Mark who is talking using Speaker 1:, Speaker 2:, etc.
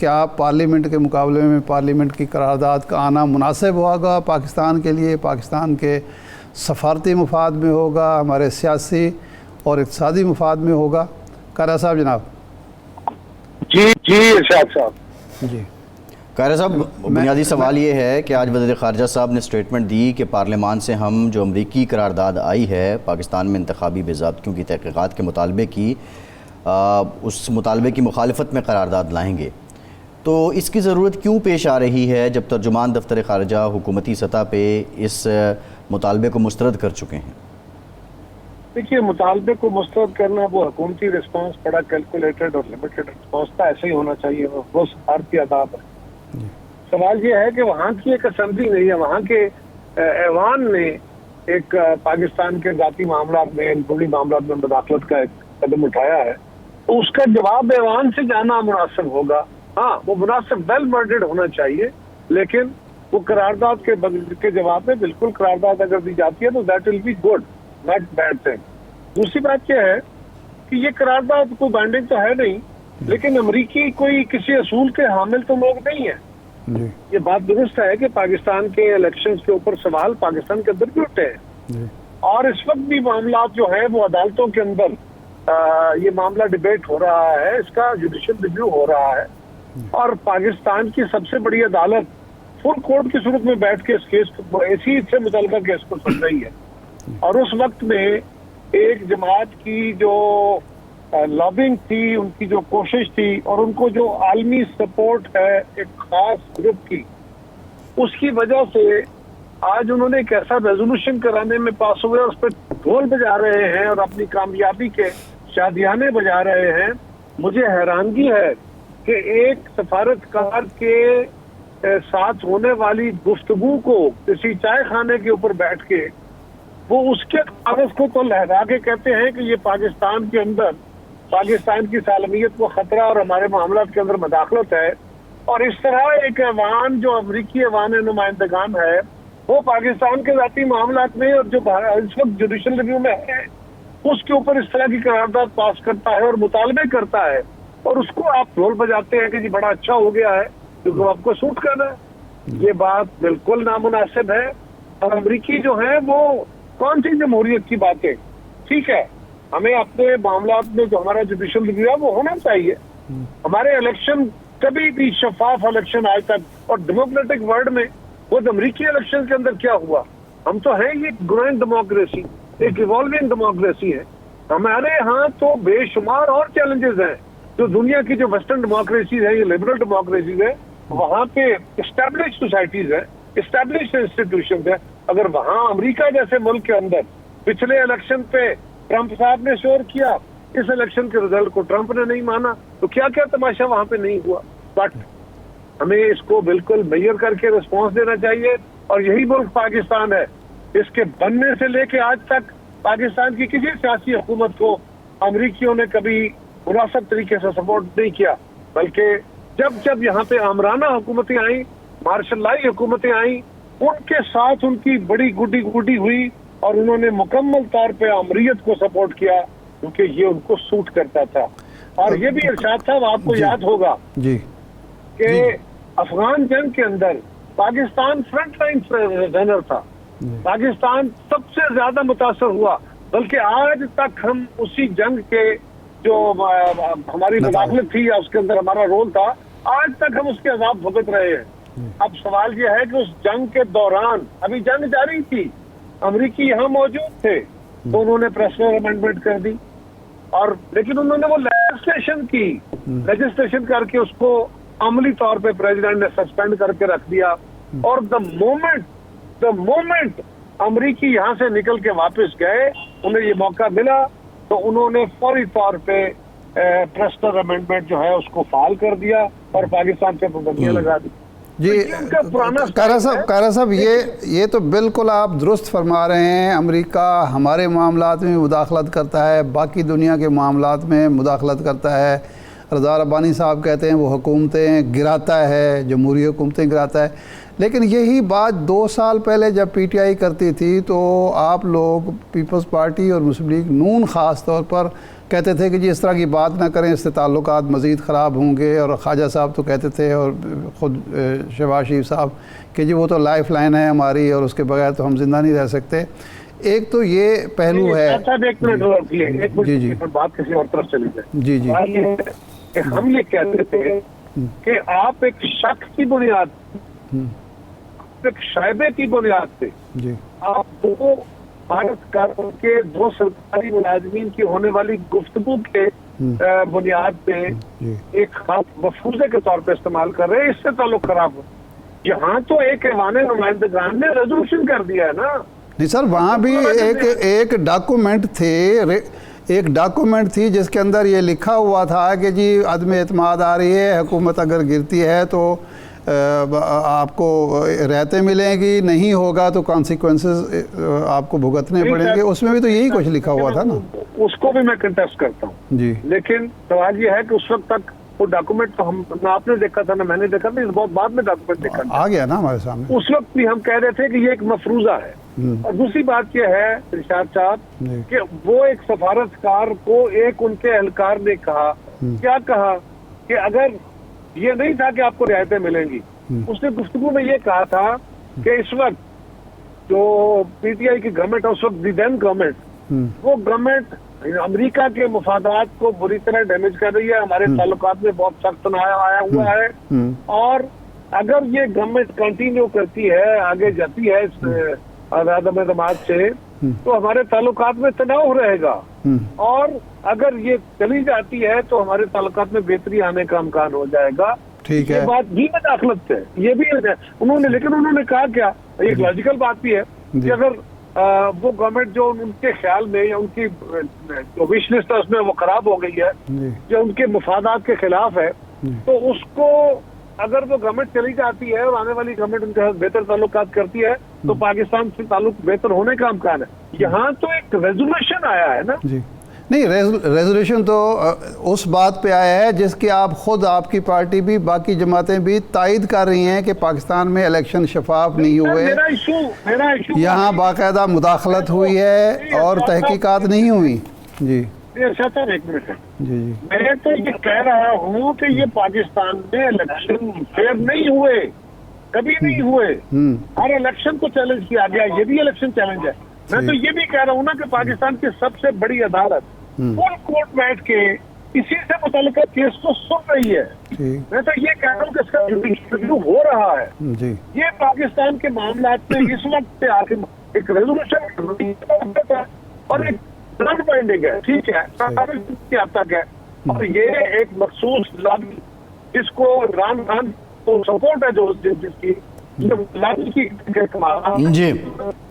Speaker 1: کیا پارلیمنٹ کے مقابلے میں پارلیمنٹ کی قرارداد کا آنا مناسب ہوگا پاکستان کے لیے؟ پاکستان کے سفارتی مفاد میں ہوگا، ہمارے سیاسی اور اقتصادی مفاد میں ہوگا؟ قائرہ صاحب جناب۔
Speaker 2: جی ارشاد صاحب۔
Speaker 1: جی
Speaker 3: قائرہ صاحب، بنیادی سوال یہ ہے کہ آج وزیر خارجہ صاحب نے سٹیٹمنٹ دی کہ پارلیمان سے ہم جو امریکی قرارداد آئی ہے پاکستان میں انتخابی بے ضابطگیوں کی تحقیقات کے مطالبے کی، اس مطالبے کی مخالفت میں قرارداد لائیں گے، تو اس کی ضرورت کیوں پیش آ رہی ہے جب ترجمان دفتر خارجہ حکومتی سطح پہ اس مطالبے کو مسترد کر چکے ہیں؟
Speaker 2: دیکھیے، مطالبے کو مسترد کرنا وہ حکومتی رسپانس بڑا کیلکولیٹڈ اور لمیٹڈ رسپانس تھا، ایسے ہی ہونا چاہیے، وہ سفارتی آداب ہے۔ سوال یہ ہے کہ وہاں کی ایک اسمبلی نہیں ہے، وہاں کے ایوان نے ایک پاکستان کے ذاتی معاملات میں، بڑی معاملات میں مداخلت کا ایک قدم اٹھایا ہے، تو اس کا جواب ایوان سے جانا مناسب ہوگا۔ ہاں، وہ مناسب ویل ورڈڈ ہونا چاہیے، لیکن وہ قرارداد کے جواب میں بالکل قرارداد اگر دی جاتی ہے تو that will be good, not bad thing. دوسری بات کیا ہے کہ یہ قرارداد کوئی بائنڈنگ تو ہے نہیں، لیکن امریکی کوئی کسی اصول کے حامل تو لوگ نہیں ہیں۔ یہ بات درست ہے کہ پاکستان کے الیکشنز کے اوپر سوال پاکستان کے اندر بھی اٹھے ہیں، اور اس وقت بھی معاملات جو ہیں وہ عدالتوں کے اندر یہ معاملہ ڈیبیٹ ہو رہا ہے، اس کا جوڈیشل ریویو ہو رہا ہے، اور پاکستان کی سب سے بڑی عدالت فل کورٹ کی صورت میں بیٹھ کے اس کیس کو، اسی سے متعلقہ کیس کو سن رہی ہے، اور اس وقت میں ایک جماعت کی جو لابنگ تھی، ان کی جو کوشش تھی، اور ان کو جو عالمی سپورٹ ہے ایک خاص گروپ کی، اس کی وجہ سے آج انہوں نے ایک ایسا ریزولوشن کرانے میں پاس ہوئے، اس پہ ڈھول بجا رہے ہیں اور اپنی کامیابی کے شادیانے بجا رہے ہیں۔ مجھے حیرانگی ہے کہ ایک سفارتکار کے ساتھ ہونے والی گفتگو کو کسی چائے خانے کے اوپر بیٹھ کے وہ اس کے کاغذ کو تو لہرا کے کہتے ہیں کہ یہ پاکستان کے اندر پاکستان کی سالمیت کو خطرہ اور ہمارے معاملات کے اندر مداخلت ہے، اور اس طرح ایک ایوان جو امریکی ایوان نمائندگان ہے وہ پاکستان کے ذاتی معاملات میں اور جو اس وقت جوڈیشل ریویو میں ہے اس کے اوپر اس طرح کی قرارداد پاس کرتا ہے اور مطالبے کرتا ہے، اور اس کو آپ ڈھول بجاتے ہیں کہ جی بڑا اچھا ہو گیا ہے کیونکہ آپ کو سوٹ کرنا ہے۔ یہ بات بالکل نامناسب ہے، اور امریکی جو ہیں وہ کون سی جمہوریت کی باتیں؟ ٹھیک ہے، ہمیں اپنے معاملات میں جو ہمارا جوڈیشل ریویو ہے وہ ہونا چاہیے۔ ہمارے الیکشن کبھی بھی شفاف الیکشن آج تک، اور ڈیموکریٹک ورلڈ میں وہ امریکی الیکشن کے اندر کیا ہوا؟ ہم تو ہیں یہ گروئنگ ڈیموکریسی، ایک ایوالونگ ڈیموکریسی ہے۔ ہمارے ہاں تو بے شمار اور چیلنجز ہیں جو دنیا کی جو ویسٹرن ڈیموکریسیز ہے، یہ لبرل ڈیموکریسیز ہے، وہاں پہ اسٹیبلش سوسائٹیز ہیں، اسٹیبلش انسٹیٹیوشنز ہیں۔ اگر وہاں امریکہ جیسے ملک کے اندر پچھلے الیکشن پہ ٹرمپ صاحب نے شور کیا، اس الیکشن کے رزلٹ کو ٹرمپ نے نہیں مانا، تو کیا کیا تماشا وہاں پہ نہیں ہوا؟ بٹ ہمیں اس کو بالکل میئر کر کے رسپانس دینا چاہیے، اور یہی ملک پاکستان ہے، اس کے بننے سے لے کے آج تک پاکستان کی کسی سیاسی حکومت کو امریکیوں نے کبھی مناسب طریقے سے سپورٹ نہیں کیا، بلکہ جب یہاں پہ آمرانہ حکومتیں آئیں، مارشل لائی حکومتیں آئیں، ان کے ساتھ ان کی بڑی گڈی ہوئی، اور انہوں نے مکمل طور پہ آمریت کو سپورٹ کیا کیونکہ یہ ان کو سوٹ کرتا تھا۔ اور یہ بھی ارشاد صاحب آپ کو یاد ہوگا کہ افغان جنگ کے اندر پاکستان فرنٹ لائن رنر تھا، پاکستان سب سے زیادہ متاثر ہوا، بلکہ آج تک ہم اسی جنگ کے جو ہماری مداخلت تھی یا اس کے اندر ہمارا رول تھا، آج تک ہم اس کے عذاب بھگت رہے ہیں۔ اب سوال یہ ہے کہ اس جنگ کے دوران، ابھی جنگ جاری تھی، امریکی یہاں موجود تھے، تو انہوں نے پریسنل امینڈمنٹ کر دی، اور لیکن انہوں نے وہ لیجسلیشن کر کے اس کو عملی طور پہ پریزیڈنٹ نے سسپینڈ کر کے رکھ دیا، اور دا مومنٹ امریکی یہاں سے نکل کے واپس گئے، انہیں یہ موقع ملا تو انہوں نے فوری طور پہ پریسنل امینڈمنٹ جو ہے اس کو فعال کر دیا اور پاکستان پہ پابندیاں لگا دی۔
Speaker 1: جی قائرہ صاحب، یہ تو بالکل آپ درست فرما رہے ہیں، امریکہ ہمارے معاملات میں مداخلت کرتا ہے، باقی دنیا کے معاملات میں مداخلت کرتا ہے۔ رضا ربانی صاحب کہتے ہیں وہ حکومتیں گراتا ہے، جمہوری حکومتیں گراتا ہے، لیکن یہی بات 2 سال پہلے جب پی ٹی آئی کرتی تھی تو آپ لوگ پیپلز پارٹی اور مسلم لیگ نون خاص طور پر کہتے تھے کہ جی اس طرح کی بات نہ کریں، اس سے تعلقات مزید خراب ہوں گے، اور خواجہ صاحب تو کہتے تھے، اور خود شہباز شریف صاحب، کہ جی وہ تو لائف لائن ہے ہماری اور اس کے بغیر تو ہم زندہ نہیں رہ سکتے۔ ایک تو یہ پہلو ہے۔
Speaker 2: ایک منٹ
Speaker 1: جی جی
Speaker 2: بات کسی اور طرف چلی جائے۔
Speaker 1: جی جی
Speaker 2: کہ ہم یہ کہتے تھے کہ آپ ایک شک کی بنیاد، ایک شائبے کی بنیاد پہ
Speaker 1: جی
Speaker 2: آپ دو بھارت کے دو سرکاری ملازمین کی ہونے والی گفتگو کے بنیاد پہ ایک خاص مفروضے کے طور پہ استعمال کر رہے ہیں، اس سے تعلق خراب ہو۔ یہاں تو ایک ایوان نمائندگان نے ریزولوشن کر دیا ہے نا۔
Speaker 1: نہیں سر، وہاں بھی ایک ڈاکومنٹ تھی جس کے اندر یہ لکھا ہوا تھا کہ جی عدم اعتماد آ رہی ہے، حکومت اگر گرتی ہے تو آپ کو رعایتیں ملیں گی، نہیں ہوگا تو کانسیکوینسز آپ کو بھگتنے پڑیں گے۔ اس میں بھی تو یہی کچھ لکھا ہوا تھا نا۔
Speaker 2: اس کو بھی میں کنٹیسٹ کرتا ہوں
Speaker 1: جی،
Speaker 2: لیکن سوال یہ ہے کہ اس وقت تک وہ ڈاکومنٹ تو ہم نہ آپ نے دیکھا تھا نہ میں نے دیکھا تھا، بہت بعد میں ڈاکومنٹ دیکھا
Speaker 1: آ گیا نا ہمارے سامنے۔
Speaker 2: اس وقت بھی ہم کہہ رہے تھے کہ یہ ایک مفروضہ ہے۔ اور دوسری بات یہ ہے ارشاد صاحب کہ وہ ایک سفارتکار کو ایک ان کے اہلکار نے کہا، کیا کہا کہ اگر یہ نہیں تھا کہ آپ کو رعایتیں ملیں گی، اس نے گفتگو میں یہ کہا تھا کہ اس وقت جو پی ٹی آئی کی گورنمنٹ ہے، اس وقت دی دین گورنمنٹ، وہ گورنمنٹ امریکہ کے مفادات کو بری طرح ڈیمیج کر رہی ہے، ہمارے تعلقات میں بہت سخت تنازع آیا ہوا ہے، اور اگر یہ گورنمنٹ کنٹینیو کرتی ہے، آگے جاتی ہے اس عدم اعتماد سے، تو ہمارے تعلقات میں تناؤ رہے گا، اور اگر یہ چلی جاتی ہے تو ہمارے تعلقات میں بہتری آنے کا امکان ہو جائے گا۔
Speaker 1: ٹھیک ہے،
Speaker 2: یہ بات بھی مداخلت ہے، یہ بھی انہوں نے، لیکن انہوں نے کہا کیا، ایک لاجیکل بات بھی ہے کہ اگر وہ گورنمنٹ جو ان کے خیال میں یا ان کی جو وش لسٹ ہے اس میں وہ خراب ہو گئی ہے، جو ان کے مفادات کے خلاف ہے، تو اس کو اگر وہ گورنمنٹ چلی جاتی ہے اور آنے والی گورنمنٹ ان کے ساتھ بہتر تعلقات کرتی ہے تو پاکستان سے تعلق بہتر ہونے کا امکان ہے۔ یہاں تو ایک ریزولوشن آیا ہے نا۔
Speaker 1: جی نہیں، ریزولوشن تو اس بات پہ آیا ہے جس کی آپ خود، آپ کی پارٹی بھی، باقی جماعتیں بھی تائید کر رہی ہیں کہ پاکستان میں الیکشن شفاف نہیں ہوئے،
Speaker 2: میرا ایشو
Speaker 1: یہاں باقاعدہ مداخلت ہوئی ہے اور تحقیقات نہیں ہوئی۔ جی
Speaker 2: ارشاد صاحب ایک منٹ،
Speaker 1: جی جی
Speaker 2: میں تو یہ کہہ رہا ہوں کہ یہ پاکستان میں الیکشن فیئر نہیں ہوئے، کبھی نہیں ہوئے، ہر الیکشن کو چیلنج کیا گیا، یہ بھی الیکشن چیلنج ہے۔ میں تو یہ بھی کہہ رہا ہوں نا کہ پاکستان کی سب سے بڑی عدالت فل کورٹ بیٹھ کے اسی سے متعلقہ کیس کو سن رہی ہے۔ میں تو یہ کہہ رہا ہوں کہ اس کا جوڈیشل ریویو ہو رہا ہے۔
Speaker 1: جی
Speaker 2: یہ پاکستان کے معاملات میں اس وقت سے آخر ایک ریزولوشن اور ایک نان بائنڈنگ ہے، ٹھیک ہے، اب تک ہے، اور یہ ایک مخصوص لابی جس کو عمران خان کو سپورٹ ہے، جو جس کی لابی کی
Speaker 3: جی